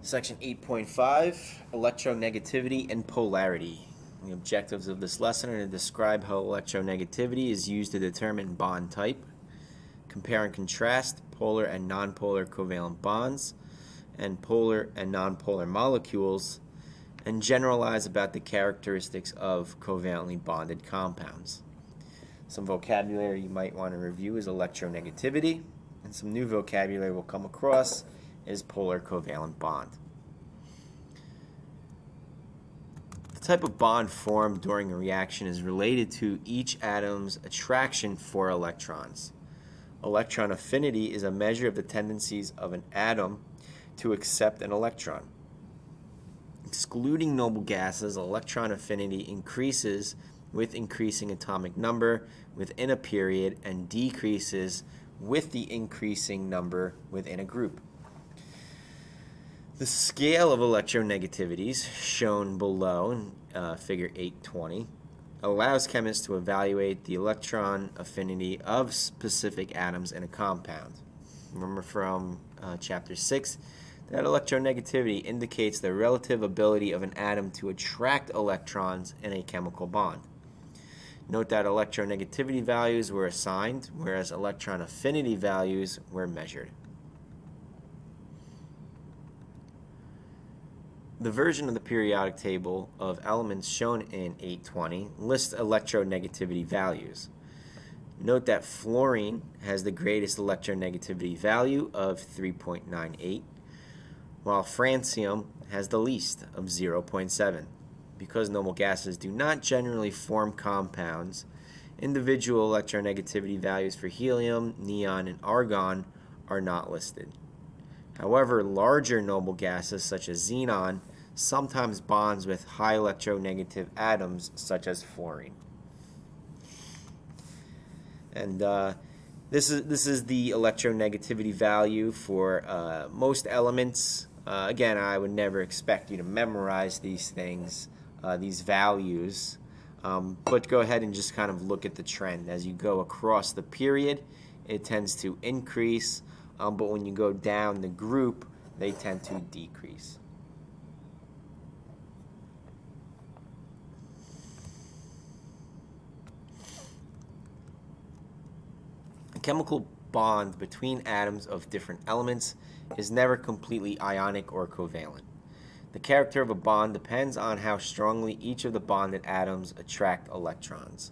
Section 8.5, Electronegativity and Polarity. The objectives of this lesson are to describe how electronegativity is used to determine bond type, compare and contrast polar and nonpolar covalent bonds, and polar and nonpolar molecules, and generalize about the characteristics of covalently bonded compounds. Some vocabulary you might want to review is electronegativity, and some new vocabulary we'll come across is polar covalent bond. The type of bond formed during a reaction is related to each atom's attraction for electrons. Electron affinity is a measure of the tendencies of an atom to accept an electron. Excluding noble gases, electron affinity increases with increasing atomic number within a period and decreases with the increasing number within a group. The scale of electronegativities, shown below in figure 8.20, allows chemists to evaluate the electron affinity of specific atoms in a compound. Remember from chapter 6 that electronegativity indicates the relative ability of an atom to attract electrons in a chemical bond. Note that electronegativity values were assigned, whereas electron affinity values were measured. The version of the periodic table of elements shown in 8.20 lists electronegativity values. Note that fluorine has the greatest electronegativity value of 3.98, while francium has the least of 0.7. Because noble gases do not generally form compounds, individual electronegativity values for helium, neon, and argon are not listed. However, larger noble gases such as xenon sometimes bonds with high electronegative atoms such as fluorine. And this is the electronegativity value for most elements. Again, I would never expect you to memorize these things, these values, but go ahead and just kind of look at the trend. As you go across the period, it tends to increase, but when you go down the group, they tend to decrease. A chemical bond between atoms of different elements is never completely ionic or covalent. The character of a bond depends on how strongly each of the bonded atoms attract electrons.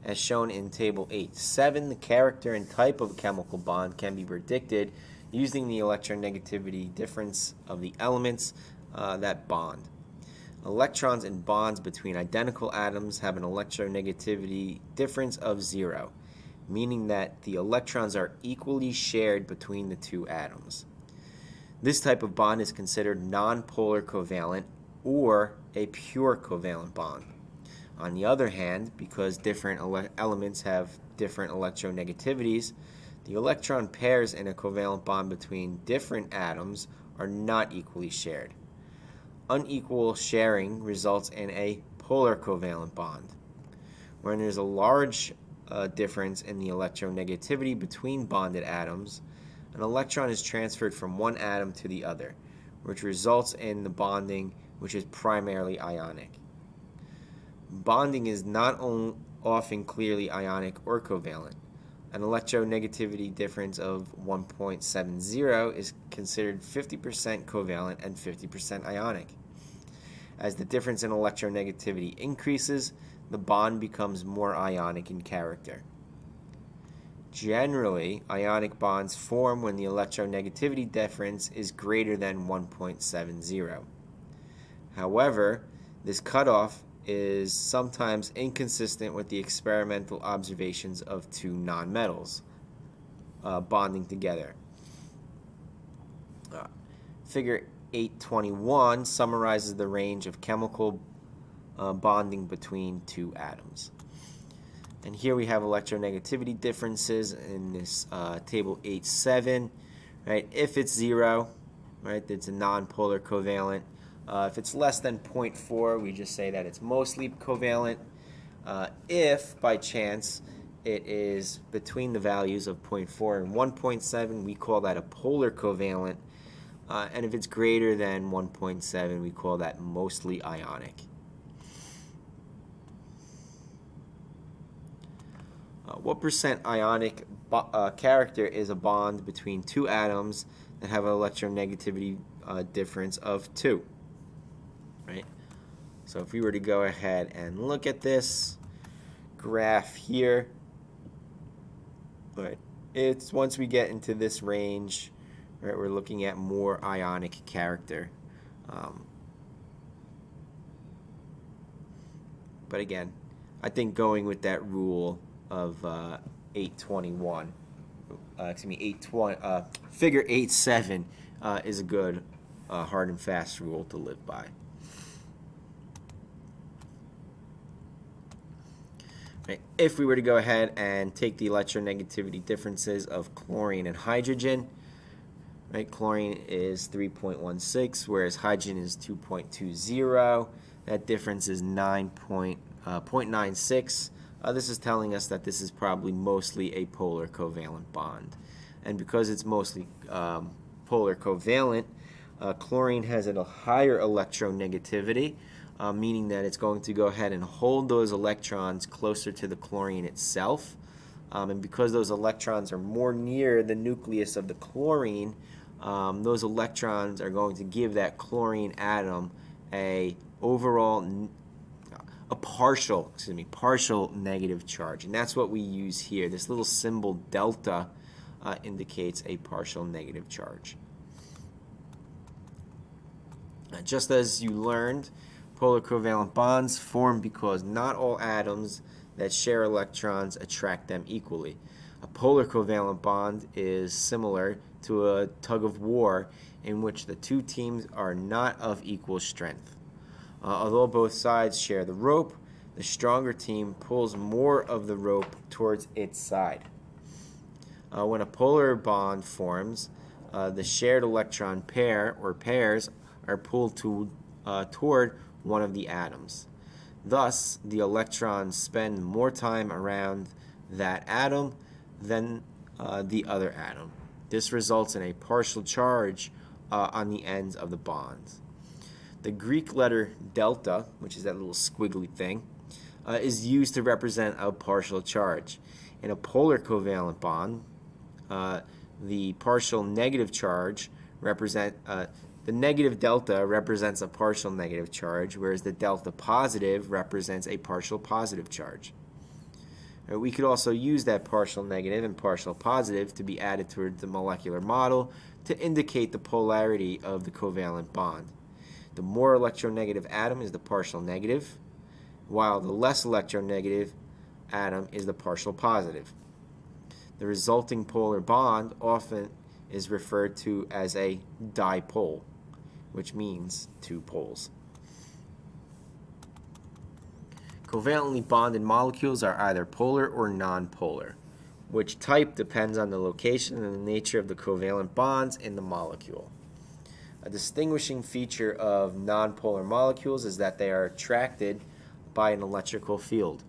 As shown in Table 8.7, the character and type of a chemical bond can be predicted using the electronegativity difference of the elements that bond. Electrons in bonds between identical atoms have an electronegativity difference of 0, meaning that the electrons are equally shared between the two atoms. This type of bond is considered nonpolar covalent or a pure covalent bond. On the other hand, because different elements have different electronegativities, the electron pairs in a covalent bond between different atoms are not equally shared. Unequal sharing results in a polar covalent bond. When there's a large difference in the electronegativity between bonded atoms, an electron is transferred from one atom to the other, which results in the bonding, which is primarily ionic. Bonding is not often clearly ionic or covalent. An electronegativity difference of 1.70 is considered 50% covalent and 50% ionic. As the difference in electronegativity increases, the bond becomes more ionic in character. Generally, ionic bonds form when the electronegativity difference is greater than 1.70. However, this cutoff is sometimes inconsistent with the experimental observations of two nonmetals bonding together. Figure 8.21 summarizes the range of chemical bonding between two atoms. And here we have electronegativity differences in this table 8.7. Right? If it's 0, right, it's a nonpolar covalent. If it's less than 0.4, we just say that it's mostly covalent. If, by chance, it is between the values of 0.4 and 1.7, we call that a polar covalent. and if it's greater than 1.7, we call that mostly ionic. What percent ionic character is a bond between two atoms that have an electronegativity difference of 2? Right? So if we were to go ahead and look at this graph here, right, it's once we get into this range, right, we're looking at more ionic character. But again, I think going with that rule of 821, figure 8-7 is a good hard and fast rule to live by. Right. If we were to go ahead and take the electronegativity differences of chlorine and hydrogen, right, chlorine is 3.16, whereas hydrogen is 2.20. That difference is 0.96. This is telling us that this is probably mostly a polar covalent bond. And because it's mostly polar covalent, chlorine has a higher electronegativity, meaning that it's going to go ahead and hold those electrons closer to the chlorine itself. And because those electrons are more near the nucleus of the chlorine, those electrons are going to give that chlorine atom a partial negative charge. And that's what we use here. This little symbol delta indicates a partial negative charge. Just as you learned, polar covalent bonds form because not all atoms that share electrons attract them equally. A polar covalent bond is similar to a tug of war in which the two teams are not of equal strength. Although both sides share the rope, the stronger team pulls more of the rope towards its side. When a polar bond forms, the shared electron pair or pairs are pulled toward one of the atoms. Thus, the electrons spend more time around that atom than the other atom. This results in a partial charge on the ends of the bonds. The Greek letter delta, which is that little squiggly thing, is used to represent a partial charge. In a polar covalent bond, the partial negative charge the negative delta represents a partial negative charge, whereas the delta positive represents a partial positive charge. We could also use that partial negative and partial positive to be added toward the molecular model to indicate the polarity of the covalent bond. The more electronegative atom is the partial negative, while the less electronegative atom is the partial positive. The resulting polar bond often is referred to as a dipole, which means two poles. Covalently bonded molecules are either polar or nonpolar. Which type depends on the location and the nature of the covalent bonds in the molecule. A distinguishing feature of nonpolar molecules is that they are attracted by an electrical field.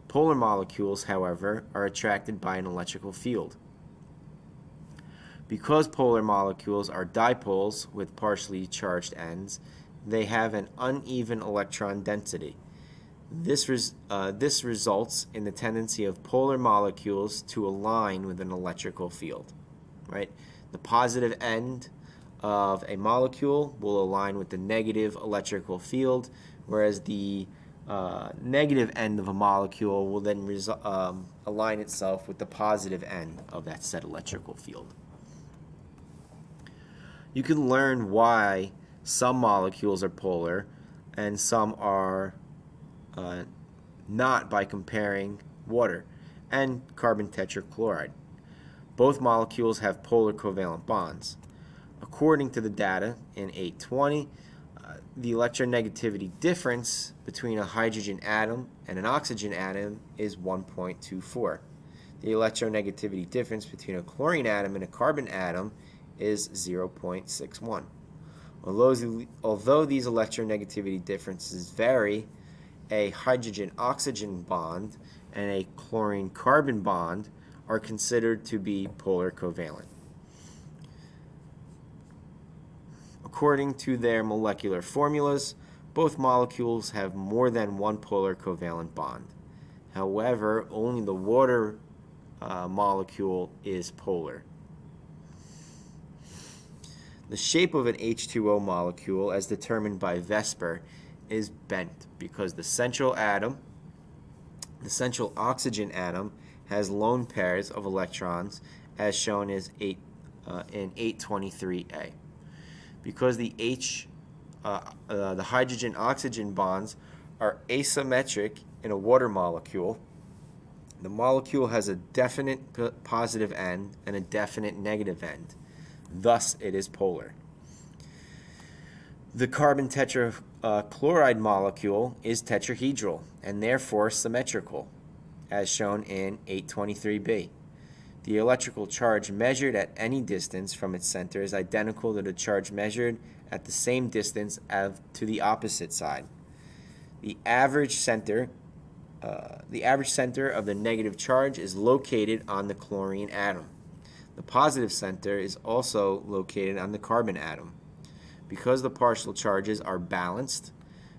Polar molecules, however, are attracted by an electrical field. Because polar molecules are dipoles with partially charged ends, they have an uneven electron density. This results in the tendency of polar molecules to align with an electrical field. Right? The positive end of a molecule will align with the negative electrical field, whereas the negative end of a molecule will then align itself with the positive end of that said electrical field. You can learn why some molecules are polar and some are not by comparing water and carbon tetrachloride. Both molecules have polar covalent bonds. According to the data in 820, the electronegativity difference between a hydrogen atom and an oxygen atom is 1.24. The electronegativity difference between a chlorine atom and a carbon atom is 0.61. Although these electronegativity differences vary, a hydrogen-oxygen bond and a chlorine-carbon bond are considered to be polar covalent. According to their molecular formulas, both molecules have more than one polar covalent bond. However, only the water molecule is polar. The shape of an H2O molecule, as determined by Vesper, is bent because the central oxygen atom, has lone pairs of electrons, as shown as in 823A. Because the hydrogen-oxygen bonds are asymmetric in a water molecule, the molecule has a definite positive end and a definite negative end. Thus, it is polar. The carbon tetrachloride molecule is tetrahedral and therefore symmetrical, as shown in 823b. The electrical charge measured at any distance from its center is identical to the charge measured at the same distance to the opposite side. The average center of the negative charge is located on the chlorine atom. The positive center is also located on the carbon atom. Because the partial charges are balanced,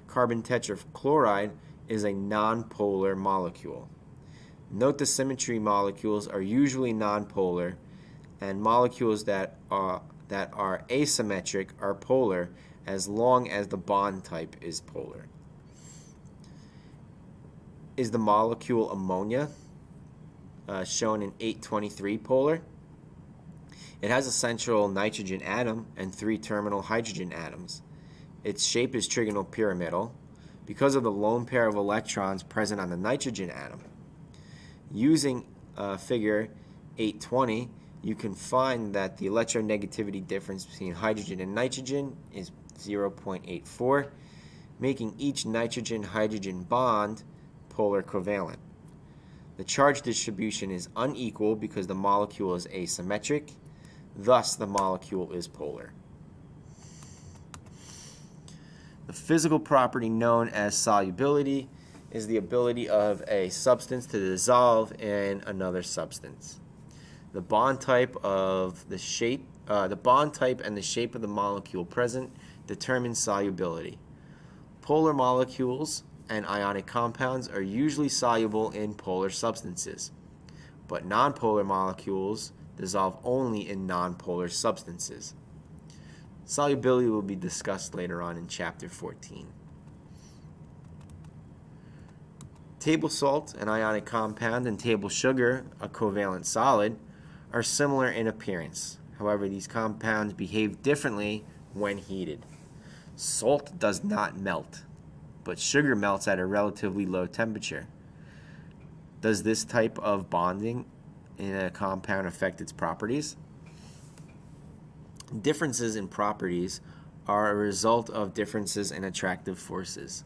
carbon tetrachloride is a nonpolar molecule. Note the symmetry molecules are usually nonpolar, and molecules that are asymmetric are polar as long as the bond type is polar. Is the molecule ammonia, shown in 823 polar? It has a central nitrogen atom and 3 terminal hydrogen atoms. Its shape is trigonal pyramidal because of the lone pair of electrons present on the nitrogen atom. Using figure 820, you can find that the electronegativity difference between hydrogen and nitrogen is 0.84, making each nitrogen-hydrogen bond polar covalent. The charge distribution is unequal because the molecule is asymmetric. Thus, the molecule is polar. The physical property known as solubility is the ability of a substance to dissolve in another substance. The bond type and the shape of the molecule present determines solubility. Polar molecules and ionic compounds are usually soluble in polar substances, but nonpolar molecules dissolve only in nonpolar substances. Solubility will be discussed later on in Chapter 14. Table salt, an ionic compound, and table sugar, a covalent solid, are similar in appearance. However, these compounds behave differently when heated. Salt does not melt, but sugar melts at a relatively low temperature. Does this type of bonding in a compound affect its properties? Differences in properties are a result of differences in attractive forces.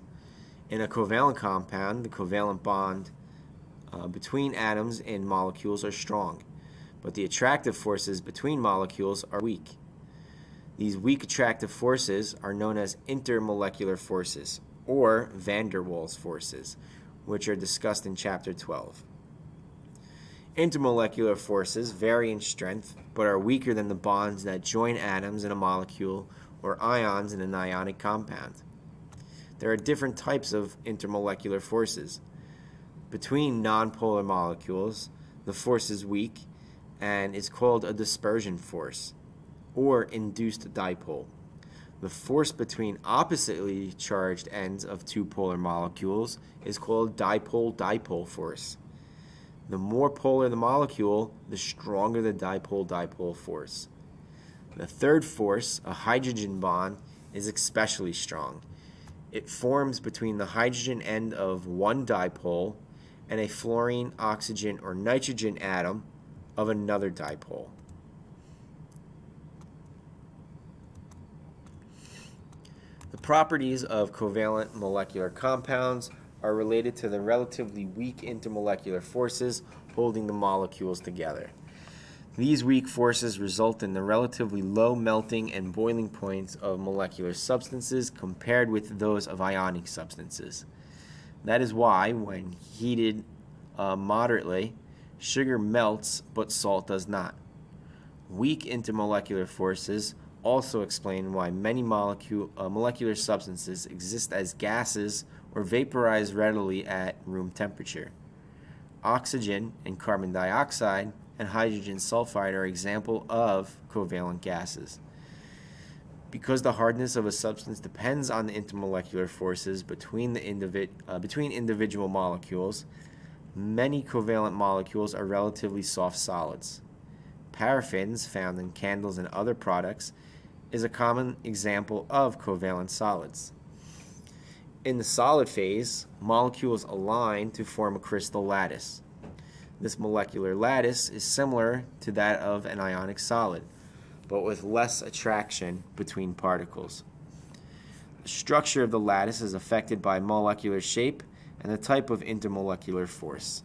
In a covalent compound, the covalent bond between atoms in molecules are strong, but the attractive forces between molecules are weak. These weak attractive forces are known as intermolecular forces, or van der Waals forces, which are discussed in Chapter 12. Intermolecular forces vary in strength, but are weaker than the bonds that join atoms in a molecule or ions in an ionic compound. There are different types of intermolecular forces. Between nonpolar molecules, the force is weak and is called a dispersion force, or induced dipole. The force between oppositely charged ends of two polar molecules is called dipole-dipole force. The more polar the molecule, the stronger the dipole-dipole force. The third force, a hydrogen bond, is especially strong. It forms between the hydrogen end of one dipole and a fluorine, oxygen, or nitrogen atom of another dipole. The properties of covalent molecular compounds are related to the relatively weak intermolecular forces holding the molecules together. These weak forces result in the relatively low melting and boiling points of molecular substances compared with those of ionic substances. That is why, when heated moderately, sugar melts but salt does not. Weak intermolecular forces also explain why many molecular substances exist as gases or vaporize readily at room temperature. Oxygen and carbon dioxide and hydrogen sulfide are examples of covalent gases. Because the hardness of a substance depends on the intermolecular forces between individual molecules, many covalent molecules are relatively soft solids. Paraffins, found in candles and other products, is a common example of covalent solids. In the solid phase, molecules align to form a crystal lattice. This molecular lattice is similar to that of an ionic solid, but with less attraction between particles. The structure of the lattice is affected by molecular shape and the type of intermolecular force.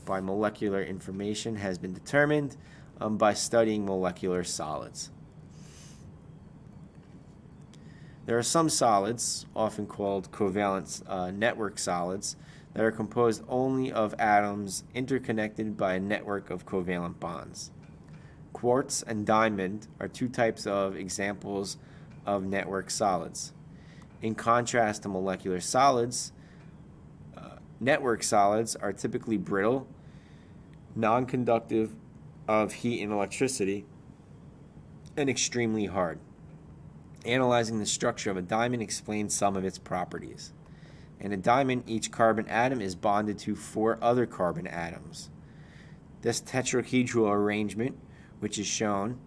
Bimolecular information has been determined by studying molecular solids. There are some solids, often called covalent network solids, that are composed only of atoms interconnected by a network of covalent bonds. Quartz and diamond are two types of examples of network solids. In contrast to molecular solids, network solids are typically brittle, non-conductive of heat and electricity, and extremely hard. Analyzing the structure of a diamond explains some of its properties. In a diamond, each carbon atom is bonded to 4 other carbon atoms. This tetrahedral arrangement, which is shown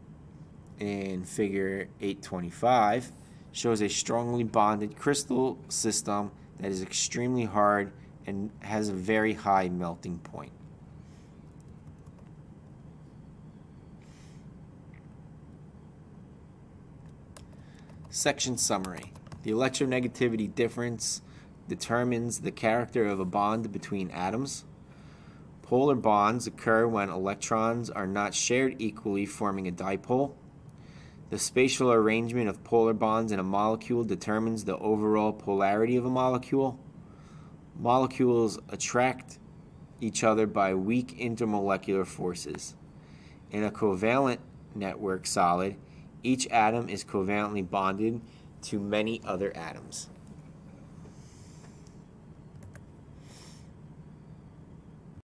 in figure 825, shows a strongly bonded crystal system that is extremely hard and has a very high melting point. Section summary. The electronegativity difference determines the character of a bond between atoms. Polar bonds occur when electrons are not shared equally, forming a dipole. The spatial arrangement of polar bonds in a molecule determines the overall polarity of a molecule. Molecules attract each other by weak intermolecular forces. In a covalent network solid, each atom is covalently bonded to many other atoms.